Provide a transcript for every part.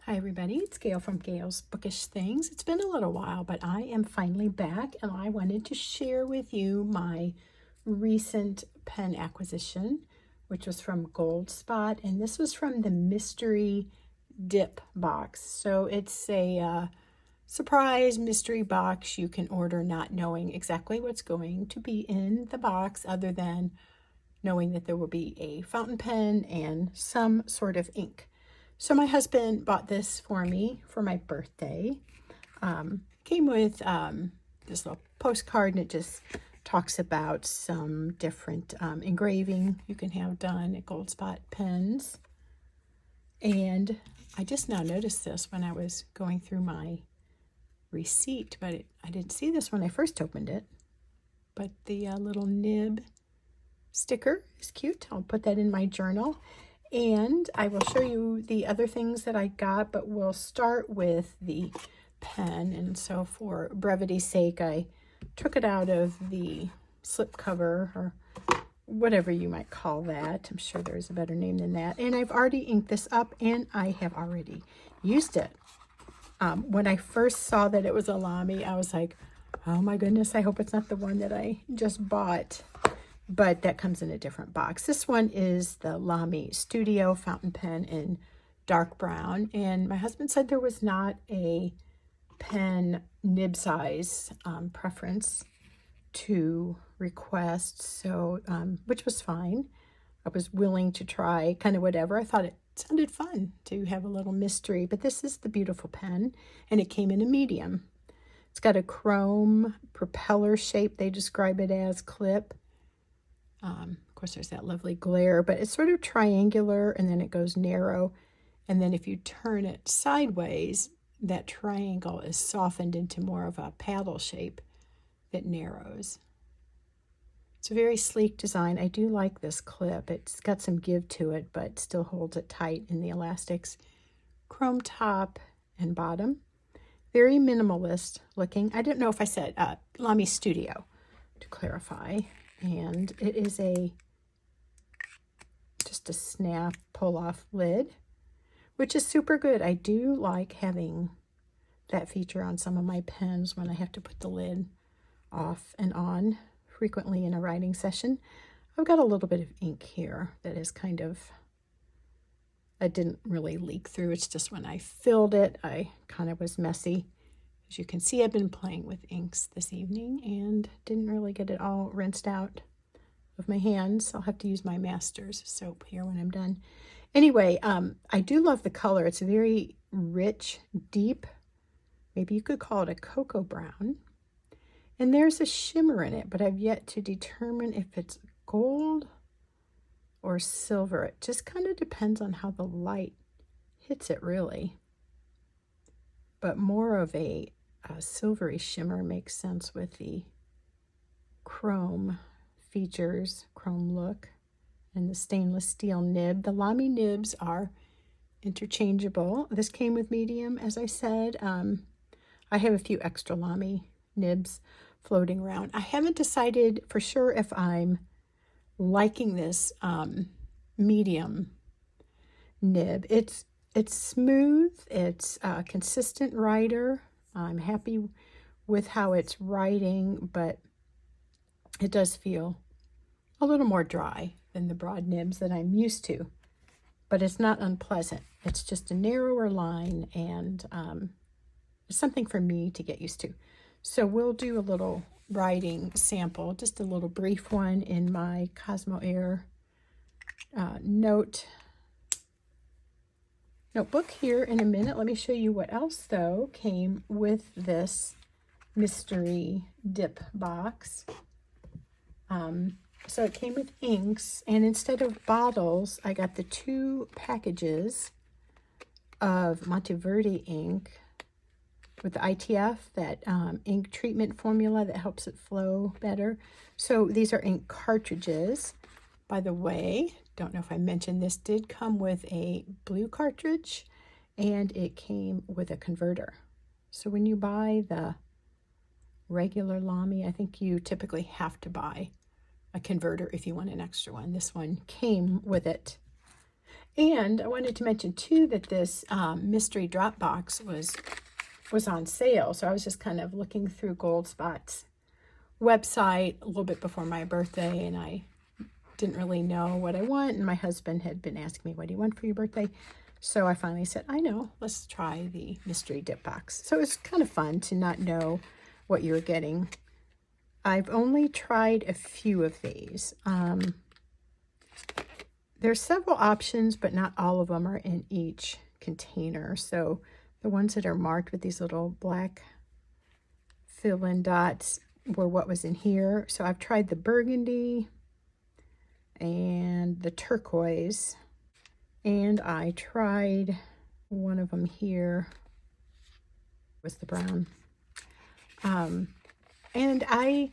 Hi everybody, it's Gail from Gail's Bookish Things. It's been a little while, but I am finally back and I wanted to share with you my recent pen acquisition, which was from Goldspot, and this was from the mystery dip box. So it's a surprise mystery box you can order not knowing exactly what's going to be in the box other than knowing that there will be a fountain pen and some sort of ink. So my husband bought this for me for my birthday. Came with this little postcard, and it just talks about some different engraving you can have done at Goldspot pens. And I just now noticed this when I was going through my receipt, but I didn't see this when I first opened it. But the little nib sticker is cute. I'll put that in my journal. And I will show you the other things that I got, but we'll start with the pen. And so for brevity's sake, I took it out of the slip cover, or whatever you might call that. I'm sure there's a better name than that. And I've already inked this up, and I have already used it. When I first saw that it was a Lamy, I was like, oh my goodness, I hope it's not the one that I just bought. But that comes in a different box. This one is the Lamy Studio fountain pen in dark brown. And my husband said there was not a pen nib size preference to request, so which was fine. I was willing to try kind of whatever. I thought it sounded fun to have a little mystery. But this is the beautiful pen, and it came in a medium. It's got a chrome propeller shape, they describe it as, clip. Of course, there's that lovely glare, but it's sort of triangular, and then it goes narrow. And then if you turn it sideways, that triangle is softened into more of a paddle shape that narrows. It's a very sleek design. I do like this clip. It's got some give to it, but still holds it tight in the elastics. Chrome top and bottom. Very minimalist looking. I don't know if I said Lamy Studio, to clarify. And it is just a snap pull-off lid, which is super good. I do like having that feature on some of my pens when I have to put the lid off and on frequently in a writing session. I've got a little bit of ink here that is kind of, it didn't really leak through. It's just when I filled it, I kind of was messy. As you can see, I've been playing with inks this evening and didn't really get it all rinsed out of my hands. I'll have to use my Master's soap here when I'm done. Anyway, I do love the color. It's very rich, deep. Maybe you could call it a cocoa brown. And there's a shimmer in it, but I've yet to determine if it's gold or silver. It just kind of depends on how the light hits it, really. But more of a silvery shimmer makes sense with the chrome features, chrome look, and the stainless steel nib. The Lamy nibs are interchangeable. This came with medium, as I said. I have a few extra Lamy nibs floating around. I haven't decided for sure if I'm liking this medium nib. It's smooth, it's a consistent writer. I'm happy with how it's writing, but it does feel a little more dry than the broad nibs that I'm used to. But it's not unpleasant. It's just a narrower line, and it's something for me to get used to. So we'll do a little writing sample, just a little brief one in my Cosmo Air notebook here in a minute. Let me show you what else, though, came with this mystery dip box. So it came with inks, and instead of bottles, I got the 2 packages of Monteverde ink with the ITF, that ink treatment formula that helps it flow better. So these are ink cartridges. By the way, don't know if I mentioned, this did come with a blue cartridge, and it came with a converter. So when you buy the regular Lamy, I think you typically have to buy a converter if you want an extra one. This one came with it. And I wanted to mention too that this mystery drop box was on sale. So I was just kind of looking through Goldspot's website a little bit before my birthday, and I didn't really know what I want. And my husband had been asking me, what do you want for your birthday? So I finally said, I know, let's try the mystery dip box. So it was kind of fun to not know what you were getting. I've only tried a few of these. There's several options, but not all of them are in each container. So the ones that are marked with these little black fill-in dots were what was in here. So I've tried the burgundy and the turquoise, and I tried one of them here was the brown. And I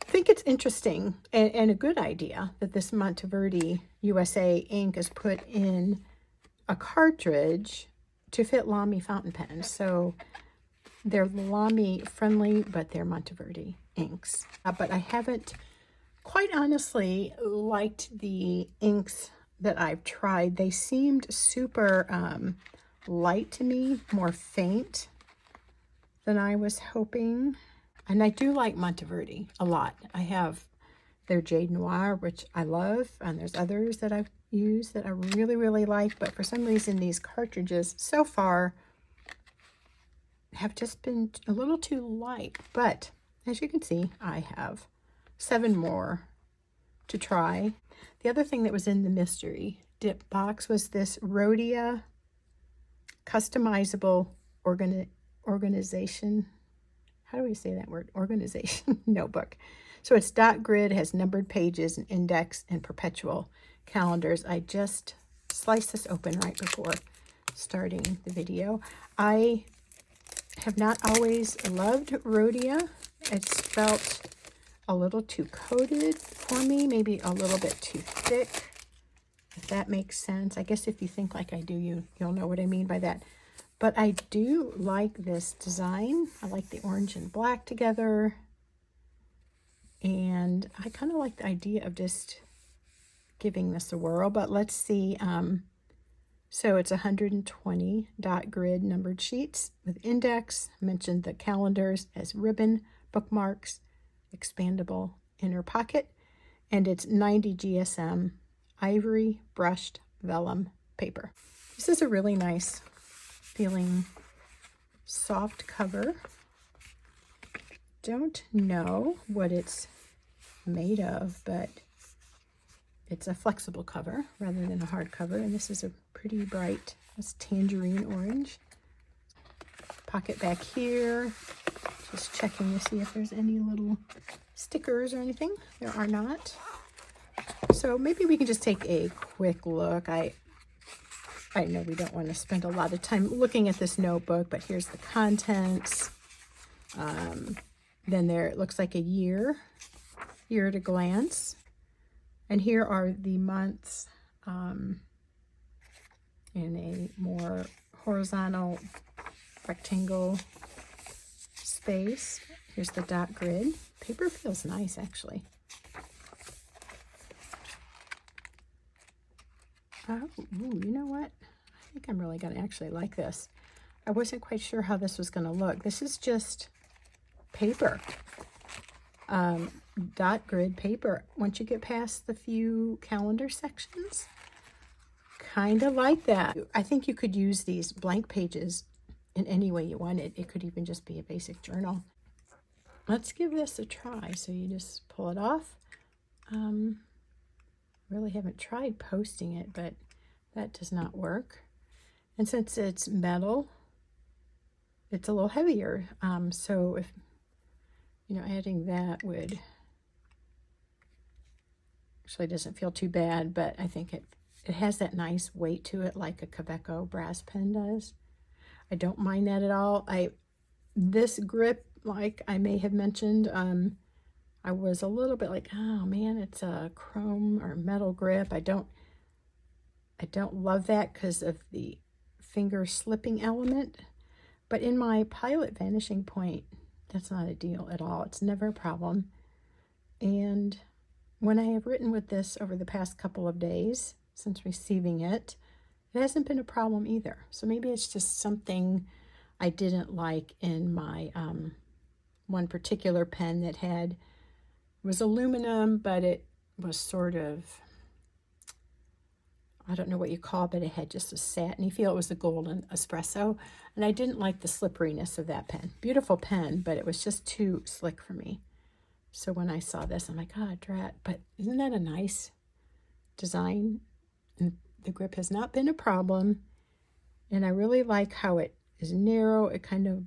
think it's interesting and a good idea that this Monteverde USA ink is put in a cartridge to fit Lamy fountain pens. So they're Lamy friendly, but they're Monteverde inks. But I haven't, quite honestly, liked the inks that I've tried. They seemed super light to me, more faint than I was hoping. And I do like Monteverde a lot. I have their Jade Noir, which I love, and there's others that I've used that I really, really like, but for some reason these cartridges so far have just been a little too light. But as you can see, I have 7 more to try. The other thing that was in the mystery dip box was this Rhodia customizable organization. How do we say that word? Organization notebook. So it's dot grid, has numbered pages, and index, and perpetual calendars. I just sliced this open right before starting the video. I have not always loved Rhodia. It's felt a little too coated for me, maybe a little bit too thick, if that makes sense. I guess if you think like I do, you'll know what I mean by that. But I do like this design. I like the orange and black together. And I kind of like the idea of just giving this a whirl. But let's see. So it's 120 dot grid numbered sheets with index. I mentioned the calendars as ribbon, bookmarks, expandable inner pocket. And it's 90 GSM ivory brushed vellum paper. This is a really nice feeling soft cover. Don't know what it's made of, but it's a flexible cover rather than a hard cover. And this is a pretty bright, it's tangerine orange. Pocket back here. Just checking to see if there's any little stickers or anything. There are not. So maybe we can just take a quick look. I know we don't want to spend a lot of time looking at this notebook, but here's the contents. Then there, it looks like a year at a glance. And here are the months in a more horizontal rectangle space. Here's the dot grid. Paper feels nice, actually. Oh, ooh, you know what? I think I'm really going to actually like this. I wasn't quite sure how this was going to look. This is just paper. Dot grid paper. Once you get past the few calendar sections, kind of like that. I think you could use these blank pages in any way you want it. It could even just be a basic journal. Let's give this a try. So you just pull it off. Really haven't tried posting it, but that does not work. And since it's metal, it's a little heavier. So if, adding that would actually doesn't feel too bad, but I think it has that nice weight to it like a Kaweco brass pen does. I don't mind that at all. This grip, like I may have mentioned, I was a little bit like, oh man, it's a chrome or metal grip. I don't love that because of the finger slipping element. But in my Pilot Vanishing Point, that's not a deal at all. It's never a problem. And when I have written with this over the past couple of days, since receiving it. It hasn't been a problem either. So maybe it's just something I didn't like in my one particular pen that was aluminum, but it was sort of, I don't know what you call it, but it had just a satiny feel. It was the golden espresso, and I didn't like the slipperiness of that pen. Beautiful pen, but it was just too slick for me. So when I saw this, I'm like, oh, drat. But isn't that a nice design? And the grip has not been a problem, and I really like how it is narrow. It kind of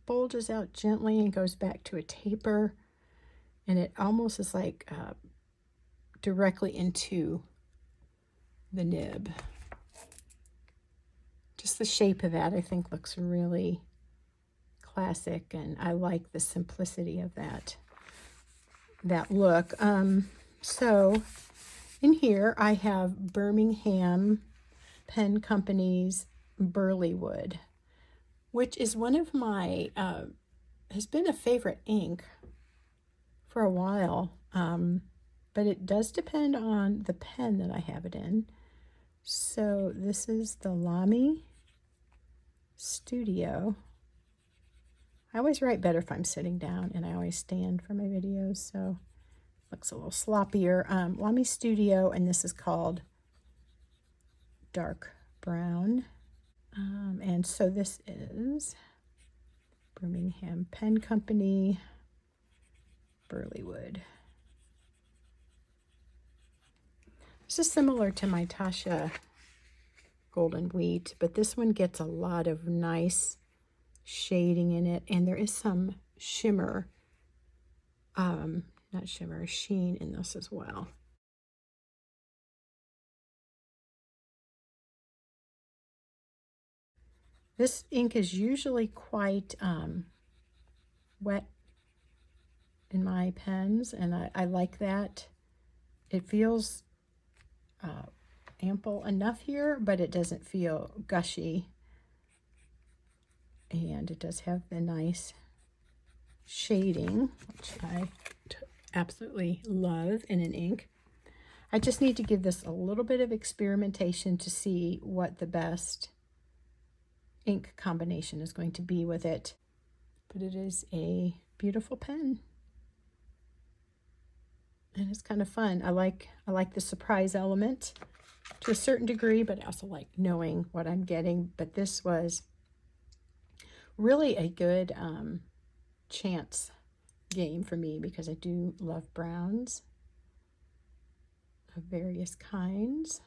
bulges out gently and goes back to a taper, and it almost is like directly into the nib. Just the shape of that, I think, looks really classic, and I like the simplicity of that look. So in here I have Birmingham Pen Company's Burley Wood, which is one of my has been a favorite ink for a while, but it does depend on the pen that I have it in. So this is the Lamy Studio. I always write better if I'm sitting down, and I always stand for my videos, so it looks a little sloppier. Lamy Studio, and this is called Dark Brown. And so this is Birmingham Pen Company Burley Wood. This is similar to my Tasha Golden Wheat, but this one gets a lot of nice shading in it, and there is some shimmer, sheen in this as well. This ink is usually quite wet in my pens, and I like that. It feels ample enough here, but it doesn't feel gushy, and it does have the nice shading, which I absolutely love in an ink. I just need to give this a little bit of experimentation to see what the best ink combination is going to be with it, but it is a beautiful pen, and it's kind of fun. I like the surprise element to a certain degree, but I also like knowing what I'm getting. But this was really a good chance game for me, because I do love browns of various kinds.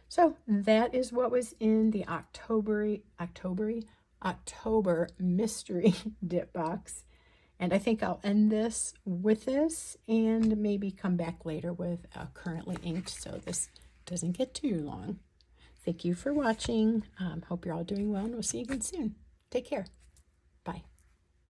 So that is what was in the October mystery dip box. And I think I'll end this with this, and maybe come back later with currently inked, so this doesn't get too long. Thank you for watching. Hope you're all doing well, and we'll see you again soon. Take care.